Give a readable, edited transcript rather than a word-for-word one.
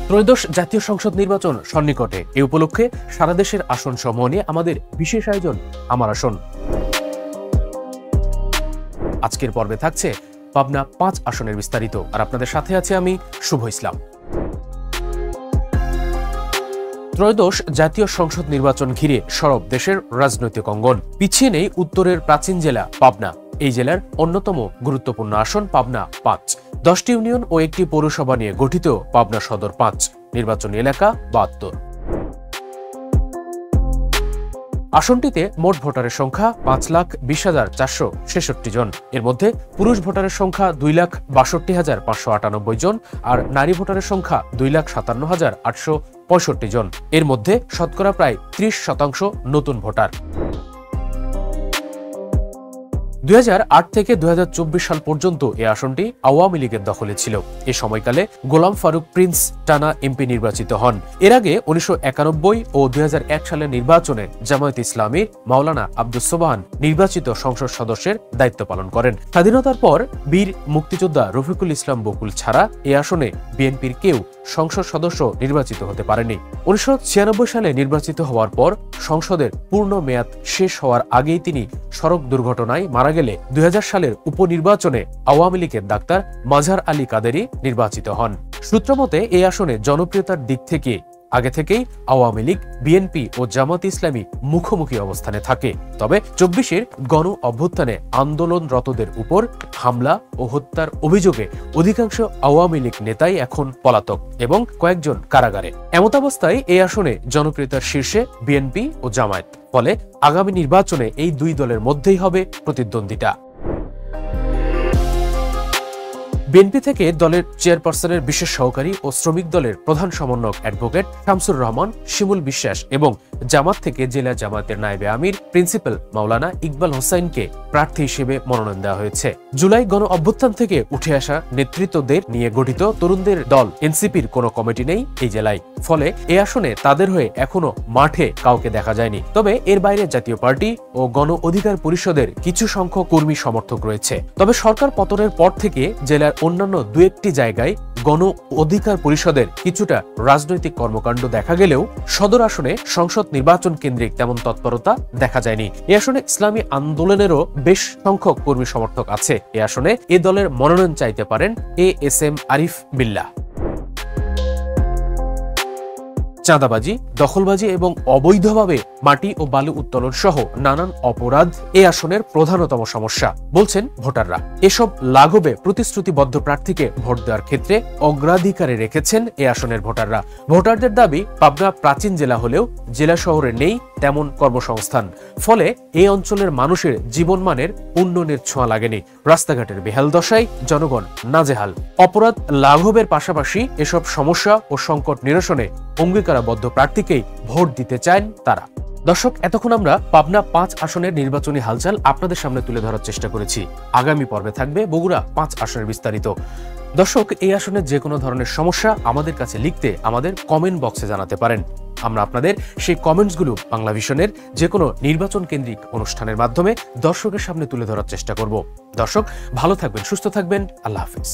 ত্রয়োদশ জাতীয় সংসদ নির্বাচন সন্নিকটে। এ উপলক্ষে সারা দেশের আসন সমূহ নিয়ে আমাদের বিশেষ আয়োজন আমার আসন। আজকের পর্বে থাকছে পাবনা 5 আসনের বিস্তারিত, আর আপনাদের সাথে আছে আমি শুভ ইসলাম। ত্রয়োদশ জাতীয় সংসদ নির্বাচন ঘিরে সরব দেশের রাজনৈতিক অঙ্গন। পিছিয়ে নেই উত্তরের প্রাচীন জেলা পাবনা। এই জেলার অন্যতম গুরুত্বপূর্ণ আসন পাবনা 5। 10টি ইউনিয়ন ও একটি পৌরসভা নিয়ে গঠিত পাবনা সদর 5। নির্বাচনী এলাকা 72। আসনটিতে মোট ভোটারের সংখ্যা 5,20,466 জন। এর মধ্যে পুরুষ ভোটারের সংখ্যা 2,62,598 জন, আর নারী ভোটারের সংখ্যা 2,57,865 জন। এর মধ্যে শতকরা প্রায় 30% নতুন ভোটার। 2008 থেকে 2024 সাল পর্যন্ত এই আসনটি আওয়ামী লীগের দখলে ছিল। এ সময়কালে গোলাম ফারুক প্রিন্স টানা এমপি নির্বাচিত হন। এর আগে 1991 ও 2001 সালের নির্বাচনে জামায়াত ইসলামীর মাওলানা আব্দুস সোবহান নির্বাচিত সংসদ সদস্যের দায়িত্ব পালন করেন। স্বাধীনতার পর বীর মুক্তিযোদ্ধা রফিকুল ইসলাম বকুল ছাড়া এ আসনে বিএনপির কেউ সংসদ সদস্য নির্বাচিত হতে পারেনি। 1996 সালে নির্বাচিত হওয়ার পর সংসদের পূর্ণ মেয়াদ শেষ হওয়ার আগেই তিনি সড়ক দুর্ঘটনায় মারা গেলে 2000 সালের উপনির্বাচনে আওয়ামী লীগের ডাক্তার মাজহার আলী কাদেরী নির্বাচিত হন। সূত্রমতে এই আসনে জনপ্রিয়তার দিক থেকে আগে থেকেই আওয়ামী লীগ, বিএনপি ও জামাত ইসলামী মুখোমুখি অবস্থানে থাকে। তবে 24-এর গণ অভ্যুত্থানে আন্দোলনরতদের উপর হামলা ও হত্যার অভিযোগে অধিকাংশ আওয়ামী লীগ নেতাই এখন পলাতক এবং কয়েকজন কারাগারে। এমতাবস্থায় এই আসনে জনপ্রিয়তার শীর্ষে বিএনপি ও জামায়াত। ফলে আগামী নির্বাচনে এই দুই দলের মধ্যেই হবে প্রতিদ্বন্দ্বিতা। বিএনপি থেকে দলের চেয়ারপারসনের বিশেষ সহকারী ও শ্রমিক দলের প্রধান সমন্বয়ক অ্যাডভোকেট শামসুর রহমান শিমুল বিশ্বাস এবং জামাত থেকে জেলা জামায়াতের নায়েবে আমির প্রিন্সিপাল মাওলানা ইকবাল হোসাইনকে প্রার্থী হিসেবে মনোনয়ন দেওয়া হয়েছে। জুলাই গণ অভ্যুত্থান থেকে উঠে আসা নেতৃত্বদের নিয়ে গঠিত তরুণদের দল এনসিপির কোনো কমিটি নেই এই জেলায়। ফলে এ আসনে তাদের হয়ে এখনো মাঠে কাউকে দেখা যায়নি। তবে এর বাইরে জাতীয় পার্টি ও গণ অধিকার পরিষদের কিছু সংখ্যক কর্মী সমর্থক রয়েছে। তবে সরকার পতনের পর থেকে জেলার অন্যান্য দু একটি জায়গায় গণ অধিকার পরিষদের কিছুটা রাজনৈতিক কর্মকাণ্ড দেখা গেলেও সদর আসনে সংসদ নির্বাচন কেন্দ্রিক তেমন তৎপরতা দেখা যায়নি। এ আসনে ইসলামী আন্দোলনেরও বেশ সংখ্যক কর্মী সমর্থক আছে। এ আসনে এ দলের মনোনয়ন চাইতে পারেন ASM আরিফ বিল্লাহ। চাঁদাবাজি, দখলবাজি এবং অবৈধভাবে মাটি ও বালু উত্তোলন সহ নানান অপরাধ এ আসনের প্রধানতম সমস্যা বলছেন ভোটাররা। এসব লাঘবে প্রতিশ্রুতিবদ্ধ প্রার্থীকে ভোট দেওয়ার ক্ষেত্রে অগ্রাধিকারে রেখেছেন এ আসনের ভোটাররা। ভোটারদের দাবি, পাবনা প্রাচীন জেলা হলেও জেলা শহরে নেই তেমন কর্মসংস্থান। ফলে এই অঞ্চলের মানুষের জীবনমানের উন্নয়নের ছোঁয়া লাগেনি। রাস্তাঘাটের বেহাল দশায় জনগণ নাজেহাল। অপরাধ লাঘবের পাশাপাশি এসব সমস্যা ও সংকট নিরসনে অঙ্গীকারাবদ্ধ প্রার্থীকেই ভোট দিতে চান তারা। দর্শক, এতক্ষণ আমরা পাবনা 5 আসনের নির্বাচনী হালচাল আপনাদের সামনে তুলে ধরার চেষ্টা করেছি। আগামী পর্বে থাকবে বগুড়া 5 আসনের বিস্তারিত। দর্শক, এই আসনের যে কোনো ধরনের সমস্যা আমাদের কাছে লিখতে আমাদের কমেন্ট বক্সে জানাতে পারেন। আমরা আপনাদের সেই কমেন্টসগুলো বাংলা ভিশনের যে কোনো নির্বাচন কেন্দ্রিক অনুষ্ঠানের মাধ্যমে দর্শকের সামনে তুলে ধরার চেষ্টা করব। দর্শক, ভালো থাকবেন, সুস্থ থাকবেন। আল্লাহ হাফেজ।